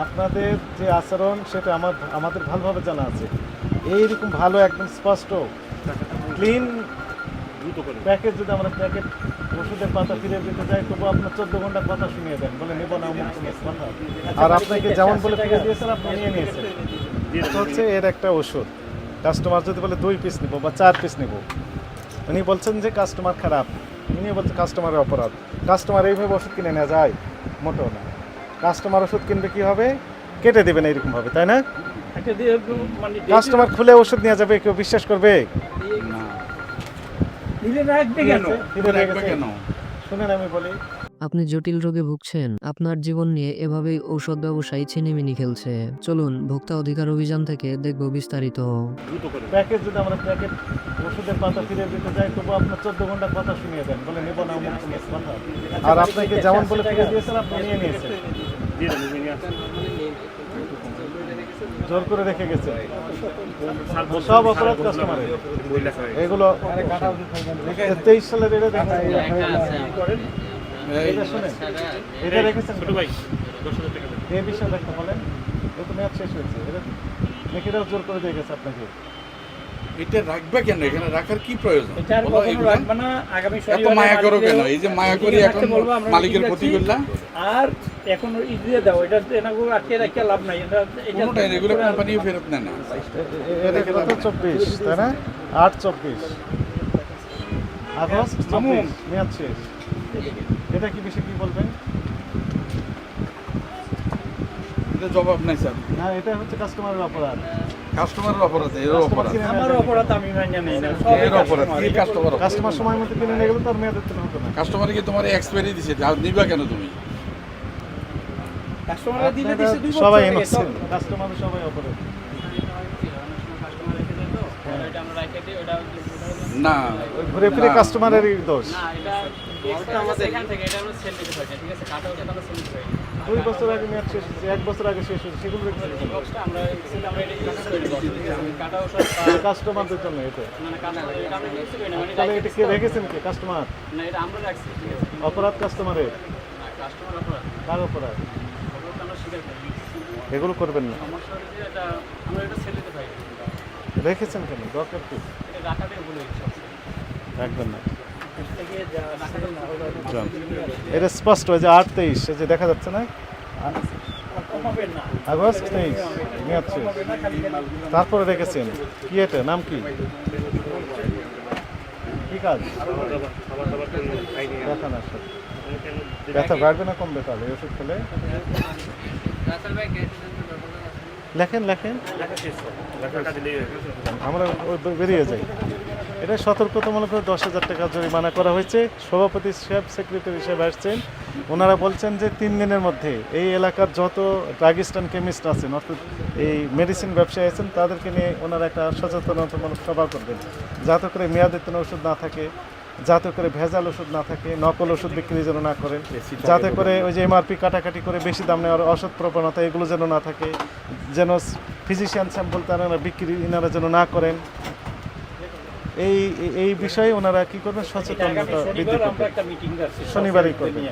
আপনাদের যে আচরণ সেটা আমাদের ভালোভাবে জানা আছে। এইরকম ভালো একদম স্পষ্ট ক্লিন প্যাকেজ যদি আমরা প্যাকেট ওষুধের পাতা ফিরে দিতে যাই, তবু আপনার 14 ঘন্টা কথা শুনিয়ে দেন, বলে নেব না অমুক তমুক কথা। আর আপনাকে যেমন বলে ফিরে দিয়েছেন আপনি নিয়ে নিয়েছেন। এটা হচ্ছে এর একটা ওষুধ। কাস্টমার যদি বলে 2 পিস নেব বা 4 পিস নেব, উনি বলছেন যে কাস্টমার খারাপ, উনি বলছেন কাস্টমারের অপরাধ। কাস্টমার এইভাবে ওষুধ কিনে নেওয়া যায়? মোটেও না। কাস্টমার ওষুধ কিনবে কী হবে? কেটে দেবেন এইরকমভাবে, তাই না? কাস্টমার খুলে ওষুধ নিয়ে যাবে, কেউ বিশ্বাস করবে? শুনেন আমি বলি, আপনি জটিল রোগে ভুগছেন, আপনার জীবন নিয়ে এভাবেই ঔষধ ব্যবসায়ী ছিনিমিনি খেলছে। চলুন ভোক্তা অধিকার অভিযান থেকে দেখব বিস্তারিত। প্যাকেজ যদি আমরা প্যাকেট ওষুধের পাতা ফিরে দিতে যাই, তবু আপনার 14 ঘন্টা কথা শুনিয়ে দেন, বলে নেব না অমুক তমুক কথা। আর আপনাকে যেমন বলে ফিরে দিয়েছেন আপনি নিয়ে নিয়েছেন, জোর করে রেখে গেছে। সব অপরাধ কাস্টমারের। এগুলো 23 সালের এটা দেখেন, এটা শুনেন, এটা রেখেছেন এই বিষয়ে দেখতে বলেন। এ তো মেয়াদ শেষ হয়েছে, এটা মেয়েরাও জোর করে দিয়ে গেছে আপনাকে। এটা রাখবে কেন? এখানে রাখার কি প্রয়োজন? এত মায়া করো কেন? এই যে মায়া করি এখন মালিকের প্রতি করলাম। আর এখন দিয়ে দাও, এটা এনাগুলো আটকে রাখতে লাভ নাই। কোনোটাই এগুলো কোম্পানিও ফেরত নেয় না। এটা কত 24 তাই না? 8/24 আগস্ট 24 মেয়াদ শেষ। এটা কি বিষয়ে কি বলবেন? এটা জবাব নাই স্যার। না, এটা হচ্ছে কাস্টমারের অপরাধ। কাস্টমারের অপরাধ, এর অপরাধ। আমার অপরাধ আমি মানি না। এর অপরাধ কি? কাস্টমার সময় মতো কিনে নিয়ে গেলে তার মেয়াদ উত্তীর্ণ হতো না। কাস্টমারকে তোমার এক্সপায়ারি দিছে, আর নিবা কেন তুমি? কাস্টমাররা দিলে দিছে 2 বছর সবাই আগে, ইনোসেন্ট, কাস্টমার সবাই অপরাধ। না, ঘুরে ফিরে কাস্টমারেরই দোষ। না, এটা আমাদের এখান থেকে এটা আমরা সেল দিতে পারি, ঠিক আছে? কাটা ওটা আমরা সেল দিতে পারি। 2 বছর আগে মেয়াদ শেষ হয়েছে, 1 বছর আগে শেষ হয়েছে, সেগুলো রেখেছেন বক্সটা আমরা এটা ইউজ করি, ঠিক আছে? কাটা ওষুধ কাস্টমারদের জন্য। এটা না কাটা এটা আমরা ইউজ করি না, মানে তাহলে এটা কে রেখেছেন? কে? কাস্টমার। না, এটা আমরা রাখছি, ঠিক আছে? অপরাধ কাস্টমারের। কাস্টমার অপরাধ, কার অপরাধ? ওগুলো আমরা স্বীকার করি। এগুলো করবেন না। সমস্যা হচ্ছে যে এটা আমরা এটা সেল দিতে পারি। রেখেছেন কেন? দরকার কি? এটা রাখাতে ভুল হয়ে গেছে। রাখবেন না। থেকে যা রাখাতে না হলো যান। এটা স্পষ্ট হয় যে 8/23, এই যে দেখা যাচ্ছে না, কমাবেন না। আগস্ট 23 মেয়াদ শেষ। তারপরে রেখেছেন কি? এটা নাম কি? কি কাজ? ব্যথা না, ব্যথা বাড়বে না কমবে? তাহলে এই ওষুধ খেলে লেখেন লেখেন, আমরা বেরিয়ে যাই। এটা সতর্কতামূলক 10,000 টাকা জরিমানা করা হয়েছে। সভাপতি সাহেব, সেক্রেটারি সাহেব আসছেন, ওনারা বলছেন যে 3 দিনের মধ্যে এই এলাকার যত ড্রাগিস্ট অ্যান্ড কেমিস্ট আছেন, অর্থাৎ এই মেডিসিন ব্যবসায়ী আছেন, তাদেরকে নিয়ে ওনারা একটা সচেতনতামূলক সভা করবেন, যাতে করে মেয়াদোত্তীর্ণ ওষুধ না থাকে, যাতে করে ভেজাল ওষুধ না থাকে, নকল ওষুধ বিক্রি যেন না করেন, যাতে করে ওই যে এমআরপি কাটাকাটি করে বেশি দাম নেওয়ার অসৎ প্রবণতা এগুলো যেন না থাকে, যেন ফিজিশিয়ান স্যাম্পল তারা বিক্রি এনারা যেন না করেন। এই বিষয়ে ওনারা কি করবেন? সচেতনতা বৃদ্ধি করবেন। শনিবারই করবেন।